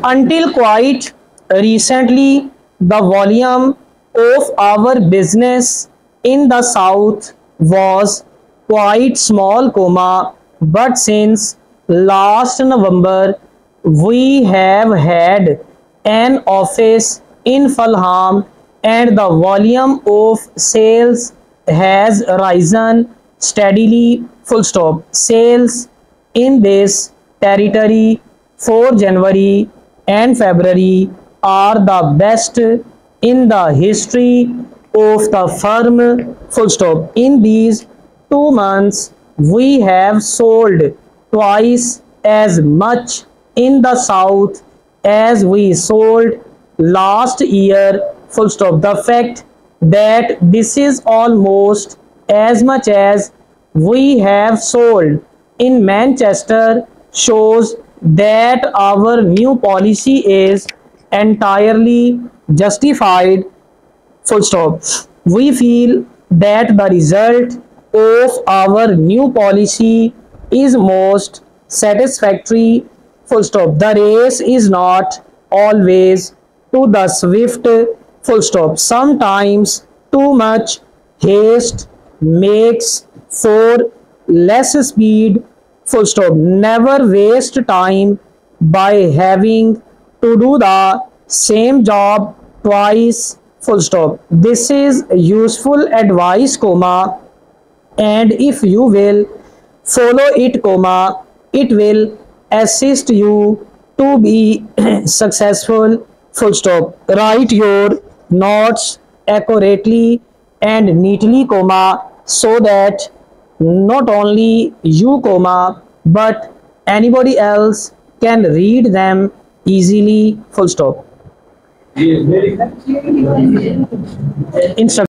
Until quite recently, the volume of our business in the south was quite small, but since last November, we have had an office in Fulham and the volume of sales has risen steadily. Sales in this territory for January and February are the best in the history of the firm. In these 2 months, we have sold twice as much in the south as we sold last year. The fact that this is almost as much as we have sold in Manchester shows that our new policy is entirely justified. We feel that the result of our new policy is most satisfactory. The race is not always to the swift. Sometimes too much haste makes for less speed. Never waste time by having to do the same job twice. This is useful advice, and if you will follow it, it will assist you to be successful. Write your notes accurately and neatly, so that not only you, but anybody else can read them easily. Instruction.